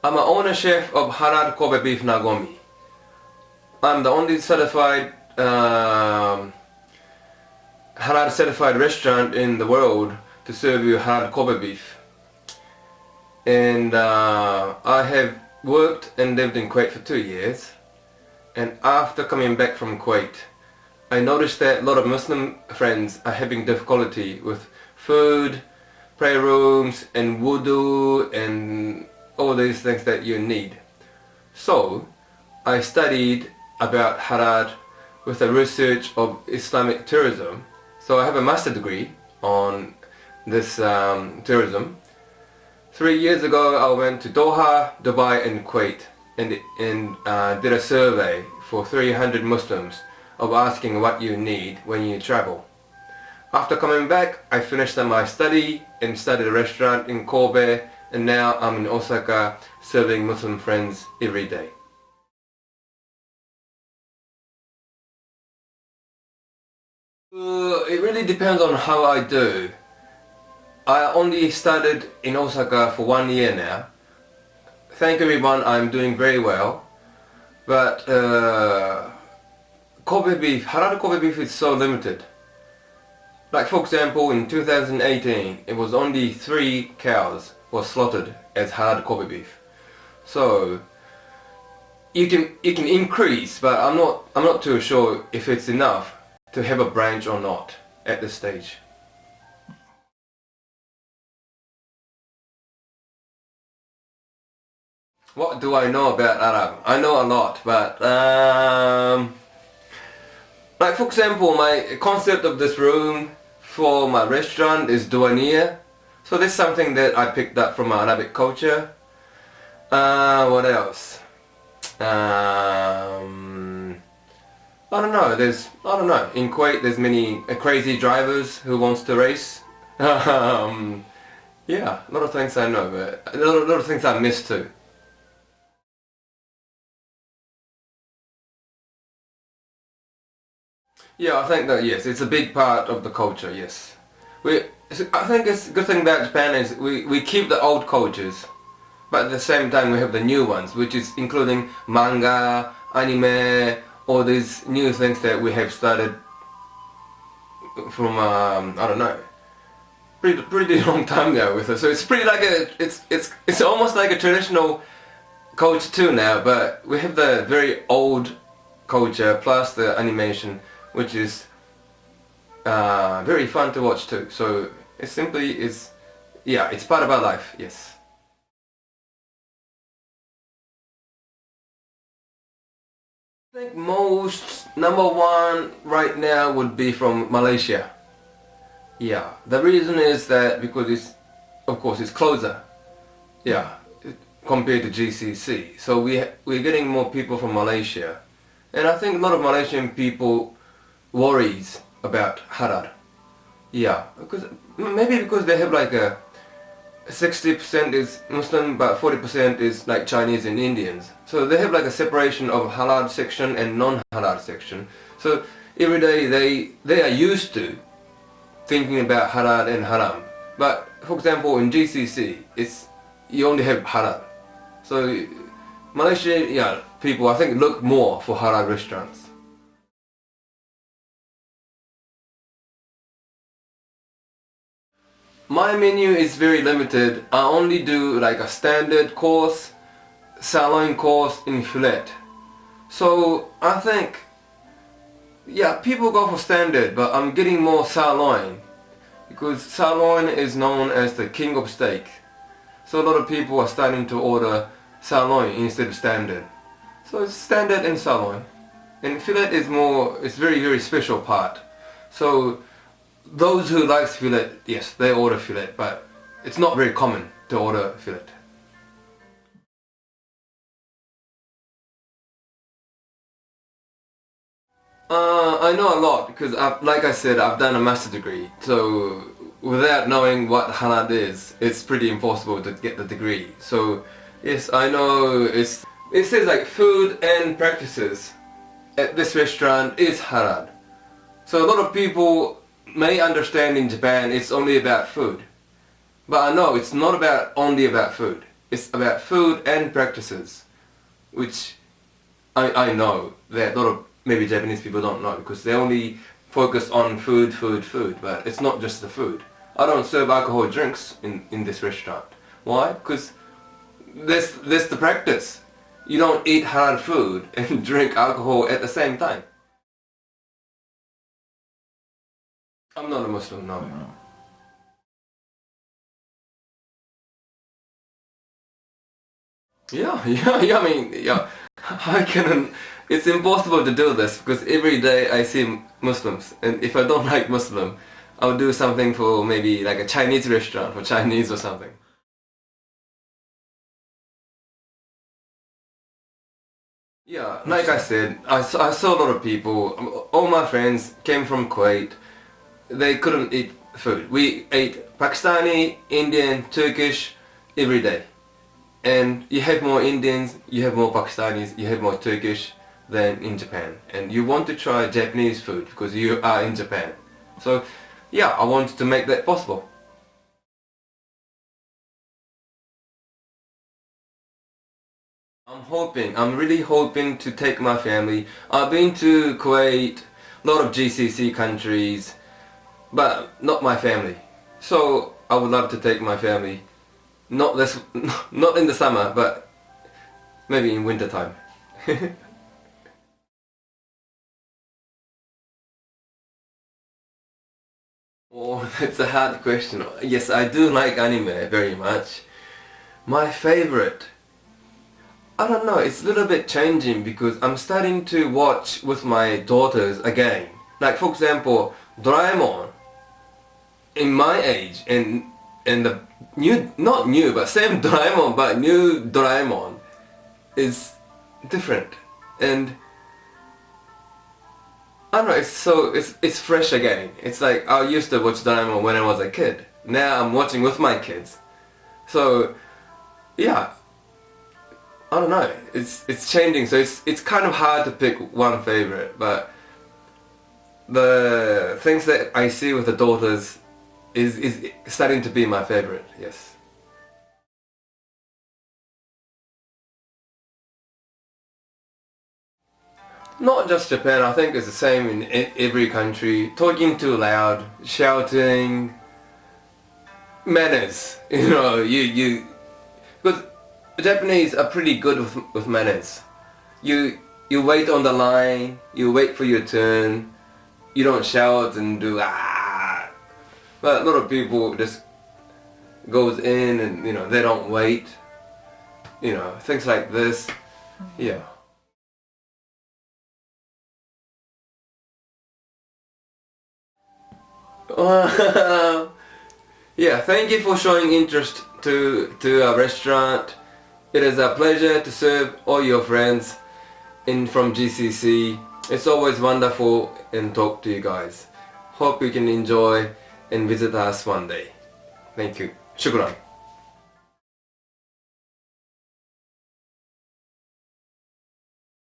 I'm an owner chef of Halal Kobe Beef Nagomi. I'm the only certified halal certified restaurant in the world to serve you halal Kobe beef. And I have worked and lived in Kuwait for 2 years. And after coming back from Kuwait, I noticed that a lot of Muslim friends are having difficulty with food, prayer rooms, and wudu, and all these things that you need. So I studied about halal with the research of Islamic tourism. So I have a master degree on this tourism. 3 years ago I went to Doha, Dubai and Kuwait and did a survey for 300 Muslims of asking what you need when you travel. After coming back, I finished my study and started a restaurant in Kobe, and now I'm in Osaka serving Muslim friends every day. It really depends on how I do. I only started in Osaka for 1 year now. Thank everyone, I'm doing very well. But Kobe beef, halal Kobe beef is so limited. Like for example, in 2018, it was only 3 cows were slaughtered as halal Kobe beef. So you can increase, but I'm not too sure if it's enough to have a branch or not at this stage. What do I know about Arab? I know a lot, but like for example, my concept of this room for my restaurant is douaniya. So that's something that I picked up from Arabic culture. What else? I don't know. In Kuwait, there's many crazy drivers who wants to race. Yeah, a lot of things I know, but a lot of things I miss too. Yeah, I think that yes, it's a big part of the culture. Yes, I think it's a good thing about Japan is we keep the old cultures, but at the same time we have the new ones, which is including manga, anime, all these new things that we have started from I don't know, pretty long time now with us. So it's pretty like it's almost like a traditional culture too now, but we have the very old culture plus the animation, which is very fun to watch too. So it simply is, yeah, it's part of our life, yes. I think number one right now would be from Malaysia. Yeah, the reason is that because of course it's closer, yeah, compared to GCC. So we're getting more people from Malaysia, and I think a lot of Malaysian people worries about halal. Yeah, maybe because they have like a 60% is Muslim, but 40% is like Chinese and Indians. So they have like a separation of halal section and non-halal section. So every day they are used to thinking about halal and haram. But for example, in GCC, you only have halal. So Malaysia, yeah, people I think look more for halal restaurants. My menu is very limited. I only do like a standard course, sirloin course, and fillet. So I think, yeah, people go for standard, but I'm getting more sirloin because sirloin is known as the king of steak. So a lot of people are starting to order sirloin instead of standard. So it's standard and sirloin. And fillet is more, it's very special part. So those who like fillet, yes, they order fillet, but it's not very common to order fillet. I know a lot because, like I said, I've done a master degree. So without knowing what halal is, it's pretty impossible to get the degree. So yes, I know it says like food and practices at this restaurant is halal. So a lot of people may understand in Japan it's only about food, but I know it's not only about food. It's about food and practices, which I know that a lot of maybe Japanese people don't know because they only focus on food, but it's not just the food. I don't serve alcohol drinks in this restaurant. Why? Because that's the practice. You don't eat halal food and drink alcohol at the same time. I'm not a Muslim, no. Yeah, I mean, yeah. How can it's impossible to do this because every day I see Muslims, and if I don't like Muslim, I'll do something for maybe like a Chinese restaurant for Chinese or something. Yeah, like I said, I saw a lot of people. All my friends came from Kuwait. They couldn't eat food. We ate Pakistani, Indian, Turkish every day. And you have more Indians, you have more Pakistanis, you have more Turkish than in Japan. And you want to try Japanese food because you are in Japan. So yeah, I wanted to make that possible. I'm really hoping to take my family. I've been to Kuwait, a lot of GCC countries, but not my family. So I would love to take my family. Not not in the summer, but maybe in winter time. Oh, that's a hard question. Yes, I do like anime very much. My favorite, I don't know, it's a little bit changing because I'm starting to watch with my daughters again. Like for example, Doraemon, in my age, and the new, not new, but same Doraemon, but new Doraemon is different. And I don't know, it's fresh again. It's like I used to watch Doraemon when I was a kid. Now I'm watching with my kids. So yeah, I don't know. It's changing. So it's kind of hard to pick one favorite, but the things that I see with the daughters is starting to be my favorite. Yes. Not just Japan, I think it's the same in every country. Talking too loud, shouting, manners. You know, because the Japanese are pretty good with manners. You wait on the line, you wait for your turn, you don't shout and do ah. But a lot of people just goes in and they don't wait. Things like this. Yeah. Yeah, thank you for showing interest to our restaurant. It is a pleasure to serve all your friends from GCC. It's always wonderful and talk to you guys. Hope you can enjoy and visit us one day. Thank you. Shukran.